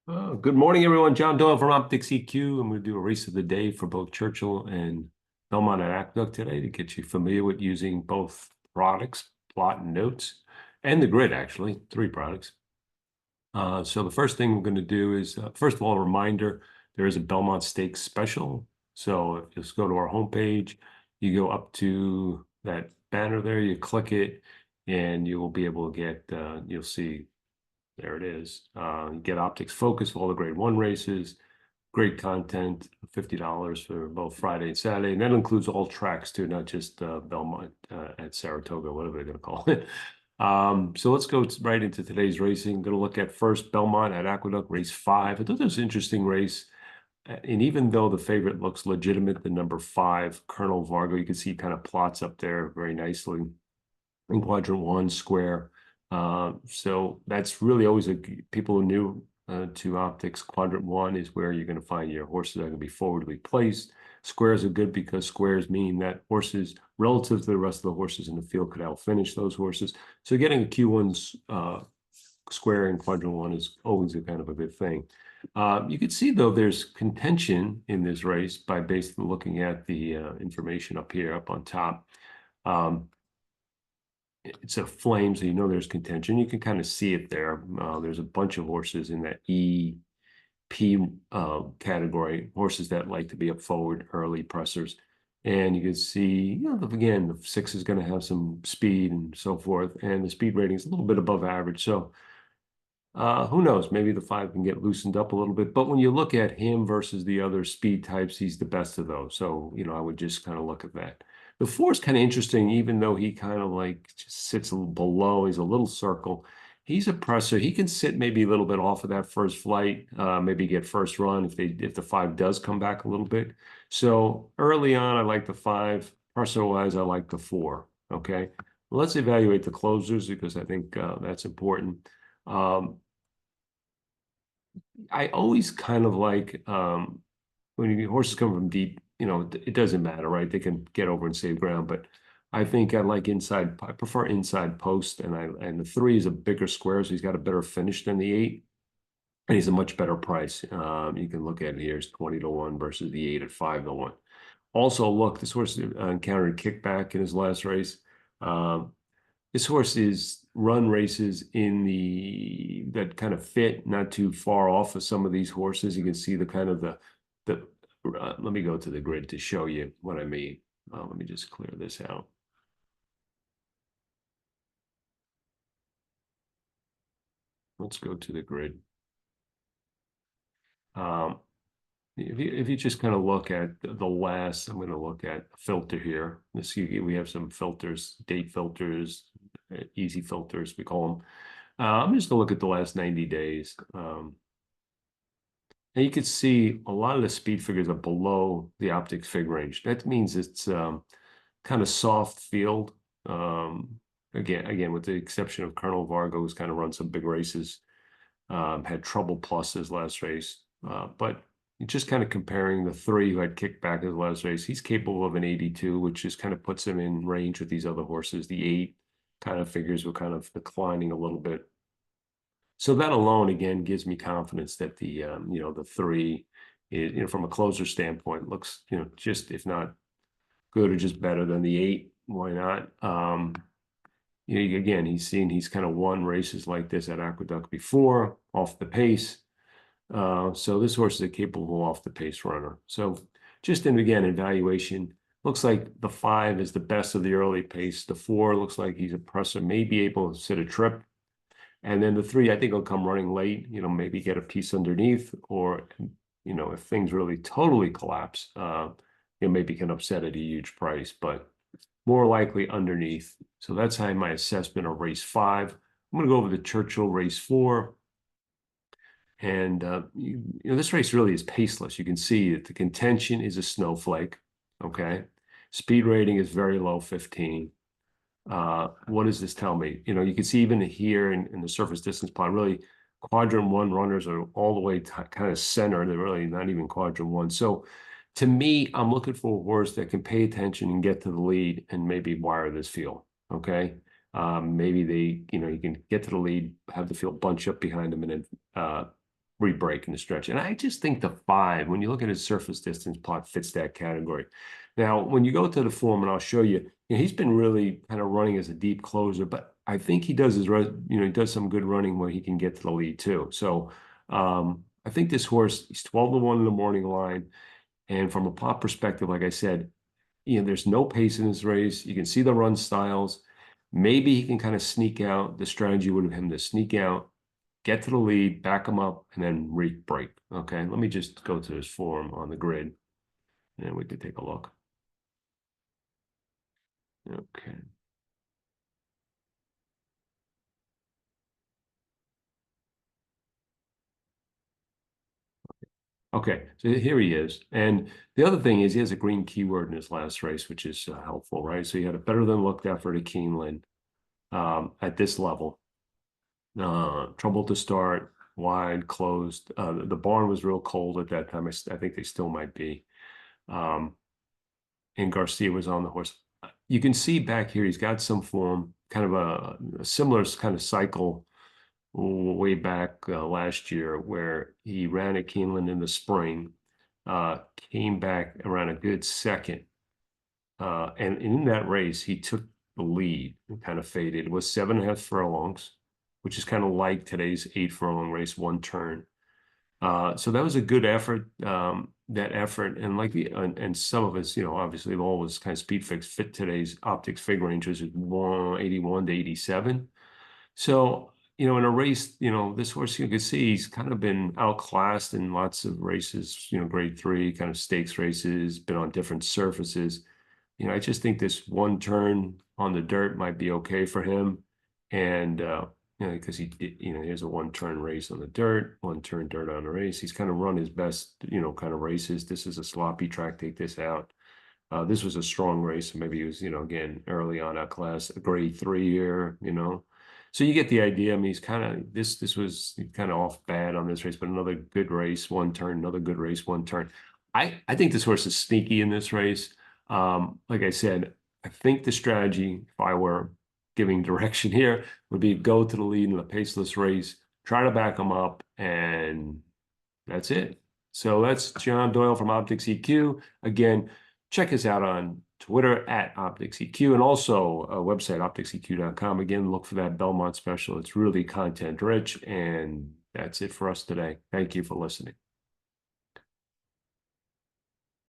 Good morning, everyone. John Doyle from OptixEQ. I'm going to do a race of the day for both Churchill and Belmont and Aqueduct today to get you familiar with using both products, Plot and Notes, and the grid, actually, three products. So the first thing we're going to do is, first of all, a reminder, there is a Belmont Stakes special. So if you just go to our homepage, you go up to that banner there, you click it, and you will be able to get, you'll see there it is. You get Optics Focus for all the grade one races, great content, $50 for both Friday and Saturday. And that includes all tracks too, not just Belmont at Saratoga, whatever they're going to call it. So let's go right into today's racing. Going to look at first Belmont at Aqueduct, race 5. I thought this was an interesting race. And even though the favorite looks legitimate, the number 5, Colonel Vargo, you can see kind of plots up there very nicely in quadrant 1 square. So that's really always people who are new to optics. Quadrant 1 is where you're going to find your horses that are going to be forwardly placed. Squares are good because squares mean that horses, relative to the rest of the horses in the field, could outfinish those horses. So getting a Q1 square in quadrant 1 is always a kind of a good thing. You can see, though, there's contention in this race by basically looking at the information up here, up on top. It's a flame, so you know there's contention. You can kind of see it there. There's a bunch of horses in that EP category, horses that like to be up forward, early pressers. And you can see, again, the 6 is going to have some speed and so forth. And the speed rating is a little bit above average. So who knows? Maybe the 5 can get loosened up a little bit. But when you look at him versus the other speed types, he's the best of those. So, I would just kind of look at that. The 4 is kind of interesting, even though he kind of like just sits a little below. He's a little circle. He's a presser. He can sit maybe a little bit off of that first flight, maybe get first run if the 5 does come back a little bit. So early on, I like the 5. Presser-wise, I like the 4. Okay. Well, let's evaluate the closers because I think that's important. I always kind of like when horses come from deep, it doesn't matter, right? They can get over and save ground, but I think I like inside. I prefer inside post, and the 3 is a bigger square, so he's got a better finish than the 8, and he's a much better price. You can look at it here; it's 20-1 versus the 8 at 5-1. Also, look, this horse encountered kickback in his last race. This horse is run races that kind of fit not too far off of some of these horses. You can see the kind of the let me go to the grid to show you what I mean. Let me just clear this out. Let's go to the grid. If you just kind of look at the last, I'm going to look at a filter here. Let's see, we have some filters, date filters, easy filters, we call them. I'm just going to look at the last 90 days. And you can see a lot of the speed figures are below the optics fig range. That means it's kind of soft field. Again, with the exception of Colonel Vargo, who's kind of run some big races, had trouble plus his last race. But just kind of comparing the 3 who had kickback his last race, he's capable of an 82, which just kind of puts him in range with these other horses. The 8 kind of figures were kind of declining a little bit. So that alone, again, gives me confidence that the 3 is, from a closer standpoint, looks, just if not good or just better than the 8. Why not? Again, he's kind of won races like this at Aqueduct before, off the pace. So this horse is a capable off the pace runner. So just again, evaluation, looks like the 5 is the best of the early pace. The 4 looks like he's a presser, may be able to sit a trip. And then the 3, I think, will come running late, maybe get a piece underneath, or, if things really totally collapse, maybe can upset at a huge price, but more likely underneath. So that's how my assessment of race 5. I'm going to go over the Churchill race 4. And, this race really is paceless. You can see that the contention is a snowflake, okay? Speed rating is very low, 15. What does this tell me? You can see even here in the surface distance plot, really quadrant 1 runners are all the way to kind of center. They're really not even quadrant 1. So to me, I'm looking for a horse that can pay attention and get to the lead and maybe wire this field. Okay. Maybe you can get to the lead, have the field bunch up behind them, and then re-break in the stretch. And I just think the 5, when you look at his surface distance plot, fits that category. Now, when you go to the form, and I'll show you, he's been really kind of running as a deep closer, but I think he does he does some good running where he can get to the lead too. So I think this horse, he's 12-1 in the morning line. And from a pop perspective, like I said, there's no pace in this race. You can see the run styles. Maybe he can kind of sneak out. The strategy would have him to sneak out, get to the lead, back him up, and then break. Okay, let me just go to his form on the grid, and we could take a look. Okay. Okay, so here he is. And the other thing is he has a green keyword in his last race, which is helpful, right? So he had a better than looked effort at Keeneland at this level. Trouble to start, wide, closed. The barn was real cold at that time. I think they still might be. And Garcia was on the horse. You can see back here, he's got some form, kind of a similar kind of cycle way back last year where he ran at Keeneland in the spring, came back around a good second. And in that race, he took the lead and kind of faded. It was 7.5 furlongs, which is kind of like today's 8 furlong race, 1 turn. So that was a good effort. That effort, and like and some of us, obviously all was kind of speed fix fit today's Optix fig range was 181 to 87. So in a race, this horse, you can see he's kind of been outclassed in lots of races, grade 3 kind of stakes races, been on different surfaces. I just think this 1 turn on the dirt might be okay for him. And, because here's a 1 turn race on the dirt, 1 turn dirt on the race. He's kind of run his best, kind of races. This is a sloppy track. Take this out. This was a strong race. Maybe he was, again, early on out class, a grade 3 here, So you get the idea. I mean, he's kind of, this was kind of off bad on this race, but another good race, 1 turn, another good race, 1 turn. I think this horse is sneaky in this race. Like I said, I think the strategy, if I were giving direction here, would be go to the lead in a paceless race, try to back him up, and that's it. So that's John Doyle from OptixEQ. Again, check us out on Twitter at OptixEQ, and also a website, optixeq.com. Again, look for that Belmont special. It's really content rich, and that's it for us today. Thank you for listening.